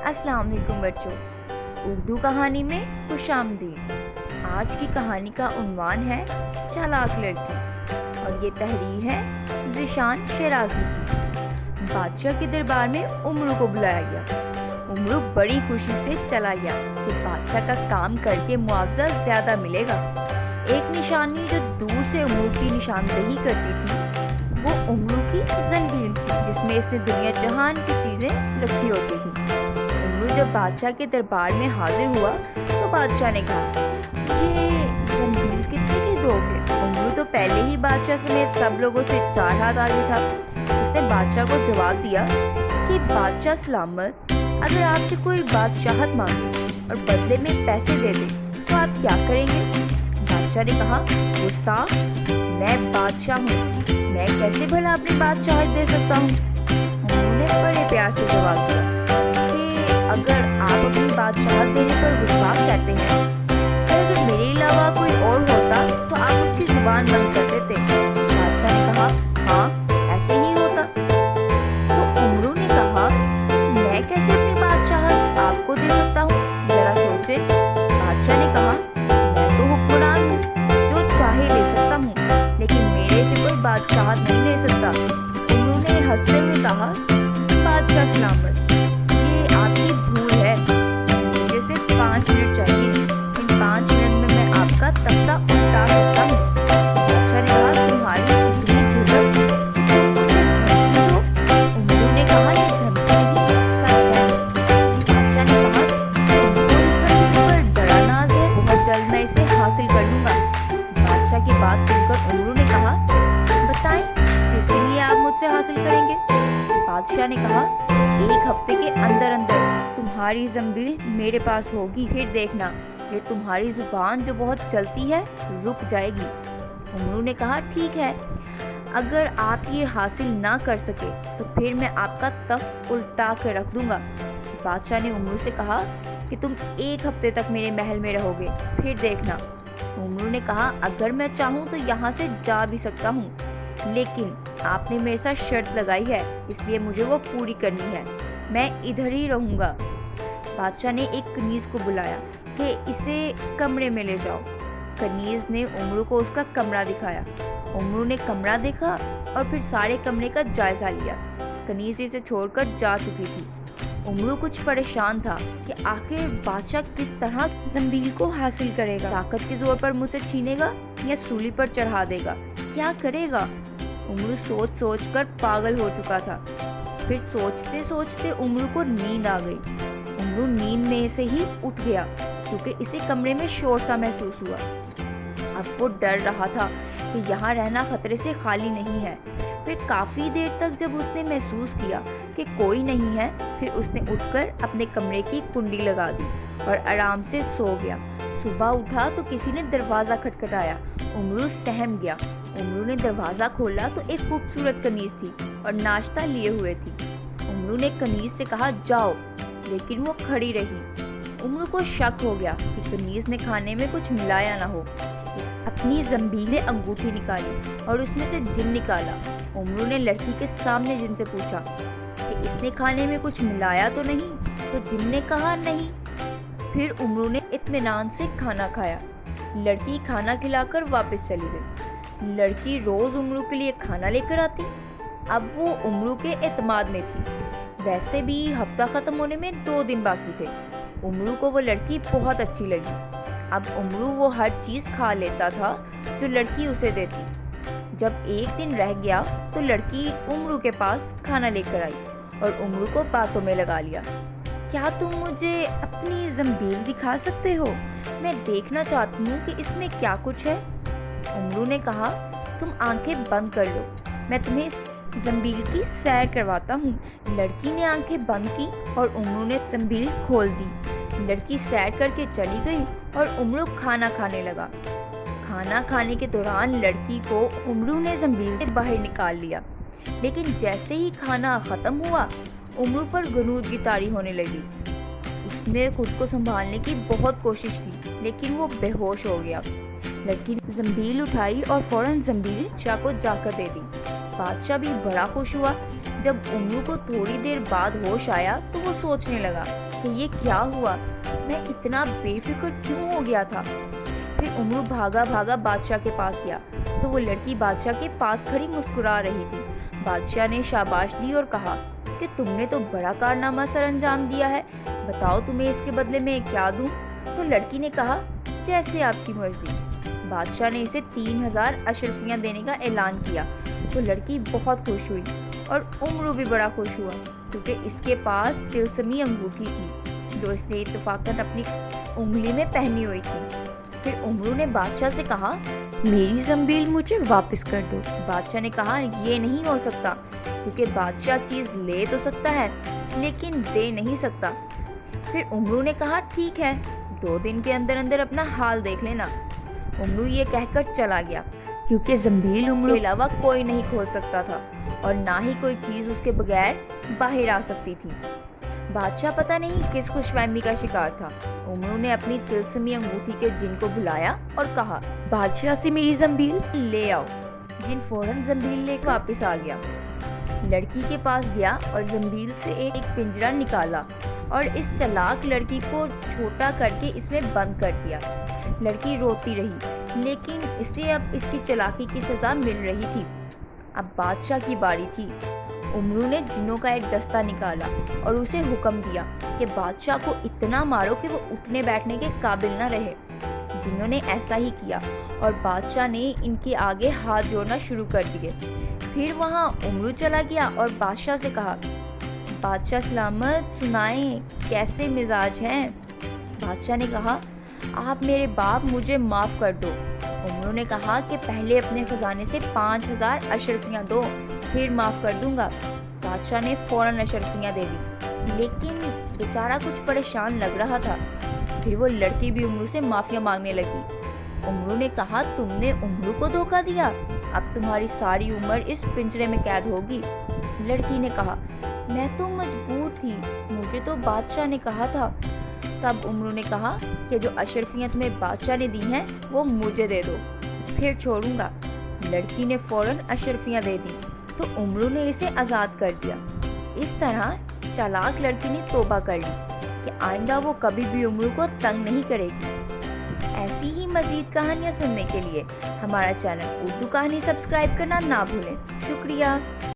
अस्सलाम वालेकुम बच्चों, उर्दू कहानी में खुशामदीद। आज की कहानी का उन्वान है चालाक लड़की और ये तहरीर है ज़ीशान शिराज़ी की। बादशाह के दरबार में उमरू को बुलाया गया। उमरू बड़ी खुशी से चला गया कि बादशाह का काम करके मुआवजा ज्यादा मिलेगा। एक निशानी जो दूर से उमरू की निशानदेही करती थी वो उमरू की जंजीर थी, जिसमें इसने दुनिया जहान की चीजें रखी होती थी। जब बादशाह के दरबार में हाजिर हुआ तो बादशाह ने कहा, ये जंजीर कितने की दोगे? उमरू तो पहले ही बादशाह समेत सब लोगों से 4 हाथ आगे था। उसने बादशाह को जवाब दिया कि बादशाह सलामत, अगर आपसे कोई बादशाहत मांगे और बदले में पैसे दे दे तो आप क्या करेंगे? बादशाह ने कहा, गुस्ताख, मैं बादशाह हूँ, मैं कैसे भला अपनी बादशाहत दे सकता हूँ? उन्होंने बड़े प्यार से जवाब दिया, अगर आप अपनी बादशाहत देने पर गुस्ताख कहते हैं, अगर मेरे अलावा कोई और होता तो आप उसकी जुबान बंद कर देते। बादशाह ने कहा, हाँ ऐसे ही होता। तो उमरू ने कहा, मैं कैसे अपनी बादशाहत आपको दे सकता हूँ, जरा सोचे। बादशाह ने कहा, मैं तो हुक्मरान हूँ, जो चाहे ले सकता हूँ, लेकिन मेरे से कोई बादशाहत नहीं ले सकता। उन्होंने हंसते हुए कहा, बादशाह सलामत, आपकी भूल है, मुझे सिर्फ 5 मिनट चाहिए। इन 5 मिनट में मैं आपका तख्ता उल्टा सकता हूँ। बादशाह ने कहा, तुम्हारी इतनी जुर्रत? उमरू ने कहा, ये धमकी नहीं, सच है। बादशाह ने कहा, तुमको इस जमीन पर बड़ा नाज है, बहुत जल्द मैं इसे हासिल कर लूंगा। बादशाह की बात सुनकर उमरू ने कहा, बताएं किस लिए आप मुझसे हासिल करेंगे? बादशाह ने कहा, 1 हफ्ते के अंदर अंदर तुम्हारी जंबील मेरे पास होगी, फिर देखना ये तुम्हारी जुबान जो बहुत चलती है रुक जाएगी। उमरू ने कहा, ठीक है, अगर आप ये हासिल ना कर सके तो फिर मैं आपका तख्त उल्टा कर रख दूंगा। बादशाह ने उमरू से कहा कि तुम 1 हफ्ते तक मेरे महल में रहोगे, फिर देखना। उमरू ने कहा, अगर मैं चाहूँ तो यहाँ से जा भी सकता हूँ, लेकिन आपने मेरे साथ शर्त लगाई है, इसलिए मुझे वो पूरी करनी है। मैं इधर ही रहूंगा। बादशाह ने एक कनीज को बुलाया कि इसे कमरे में ले जाओ। कनीज ने उमरू को उसका कमरा दिखाया। उमरू ने कमरा देखा और फिर सारे कमरे का जायजा लिया। कनीज इसे छोड़कर जा चुकी थी। उमरू कुछ परेशान था कि आखिर बादशाह किस तरह जंबील को हासिल करेगा। ताकत के जोर पर मुझसे छीनेगा या सूली पर चढ़ा देगा, क्या करेगा? उमरू सोच सोच कर पागल हो चुका था। फिर सोचते सोचते उमरू को नींद आ गई। उमरू नींद में से ही उठ गया क्योंकि इसे कमरे में शोर सा महसूस हुआ। अब वो डर रहा था कि यहाँ रहना खतरे से खाली नहीं है। फिर काफी देर तक जब उसने महसूस किया कि कोई नहीं है, फिर उसने उठकर अपने कमरे की कुंडी लगा दी और आराम से सो गया। सुबह उठा तो किसी ने दरवाजा खटखटाया। उमरू सहम गया। उमरू ने दरवाजा खोला तो एक खूबसूरत कनीज थी और नाश्ता लिए हुए थी। उमरू ने कनीज से कहा, जाओ, लेकिन वो खड़ी रही। उमरू को शक हो गया कि कनीज ने खाने में कुछ मिलाया ना हो। अपनी जंबील से अंगूठी निकाली और उसमें से जिन निकाला। उमरू ने लड़की के सामने जिन से पूछा कि इसने खाने में कुछ मिलाया तो नहीं? तो जिन ने कहा नहीं। फिर उमरू ने इत्मीनान से खाना खाया। लड़की खाना खिलाकर वापस चली गई। लड़की रोज उमरू के लिए खाना लेकर आती। अब वो उमरू के एतमाद में थी। वैसे भी हफ्ता खत्म होने में 2 दिन बाकी थे। उमरू को वो लड़की बहुत अच्छी लगी। अब उमरू वो हर चीज खा लेता था जो लड़की उसे देती। जब एक दिन रह गया तो लड़की उमरू के पास खाना लेकर आई और उमरू को बातों में लगा लिया। क्या तुम मुझे अपनी जंबील दिखा सकते हो? मैं देखना चाहती हूँ कि इसमें क्या कुछ है। उमरू ने कहा, तुम आंखें बंद कर लो, मैं तुम्हें इस जंबील की सैर करवाता हूँ। लड़की ने आंखें बंद की और उमरू ने जंबील खोल दी। लड़की सैर करके चली गई और उमरू खाना खाने लगा। खाना खाने के दौरान लड़की को उमरू ने जंबील से बाहर निकाल लिया, लेकिन जैसे ही खाना खत्म हुआ उमरू पर गनूद की तारी होने लगी। उसने खुद को संभालने की बहुत कोशिश की, लेकिन वो बेहोश हो गया। लड़की ने जंबील उठाई और फौरन जंबील शाह को जाकर दे दी। बादशाह भी बड़ा खुश हुआ जब उमरू को थोड़ी देर बाद होश आया तो वो सोचने लगा कि ये क्या हुआ, मैं इतना बेफिक्र क्यों हो गया था। फिर उमरू भागा भागा बादशाह के पास गया तो वो लड़की बादशाह के पास खड़ी मुस्कुरा रही थी। बादशाह ने शाबाश दी और कहा कि तुमने तो बड़ा कारनामा सर अंजाम दिया है, बताओ तुम्हें इसके बदले में क्या दूं। तो लड़की ने कहा जैसे आपकी मर्जी। बादशाह ने इसे 3000 अशरफियां देने का ऐलान किया तो लड़की बहुत खुश हुई और उमरू भी बड़ा खुश हुआ क्योंकि इसके पास तिलस्मी अंगूठी थी जो इसने इत्तफाकन अपनी उंगली में पहनी हुई थी। फिर उमरू ने बादशाह से कहा मेरी ज़ंबील मुझे वापस कर दो। बादशाह ने कहा ये नहीं हो सकता क्योंकि बादशाह चीज ले तो सकता है लेकिन दे नहीं सकता। फिर उमरू ने कहा ठीक है, 2 दिन के अंदर अंदर अपना हाल देख लेना। उमरू ये कहकर चला गया क्योंकि ज़ंबील उमरू के अलावा कोई नहीं खोल सकता था और ना ही कोई चीज उसके बगैर बाहर आ सकती थी। बादशाह पता नहीं किस खुशफहमी का शिकार था। उमरू ने अपनी तिलस्मी अंगूठी के जिन को बुलाया और कहा बादशाह से मेरी ज़ंबील ले आओ। जिन फौरन ज़ंबील लेकर वापस आ गया, लड़की के पास गया और ज़ंबील से एक पिंजरा निकाला और इस चालाक लड़की को छोटा करके इसमें बंद कर दिया। लड़की रोती रही लेकिन इसे अब इसकी चालाकी की सजा मिल रही थी। अब बादशाह की बारी थी। उमरू ने जिन्नों का एक दस्ता निकाला और उसे हुक्म दिया कि बादशाह को इतना मारो कि वो उठने बैठने के काबिल न रहे। जिन्नों ने ऐसा ही किया और बादशाह ने इनके आगे हाथ जोड़ना शुरू कर दिए। फिर वहाँ उमरू चला गया और बादशाह से कहा बादशाह सलामत, सुनाएं कैसे मिजाज हैं। बादशाह ने कहा आप मेरे बाप, मुझे माफ कर दो। उमरू ने कहा कि पहले अपने खजाने से 5000 अशरफियां दो, फिर माफ कर दूंगा। बादशाह ने फौरन अशरफियां दे दी लेकिन बेचारा कुछ परेशान लग रहा था। फिर वो लड़की भी उमरू से माफिया मांगने लगी। उमरू ने कहा तुमने उमरू को धोखा दिया, अब तुम्हारी सारी उम्र इस पिंजरे में कैद होगी। लड़की ने कहा मैं तो मजबूर थी, मुझे तो बादशाह ने कहा था। तब उमरू ने कहा कि जो अशरफियां तुम्हें बादशाह ने दी हैं वो मुझे दे दो, फिर छोड़ूंगा। लड़की ने फौरन अशरफियां दे दी तो उमरू ने इसे आज़ाद कर दिया। इस तरह चालाक लड़की ने तौबा कर ली कि आइंदा वो कभी भी उमरू को तंग नहीं करेगी। ऐसी ही मजीद कहानियाँ सुनने के लिए हमारा चैनल उर्दू कहानी सब्सक्राइब करना ना भूलें। शुक्रिया।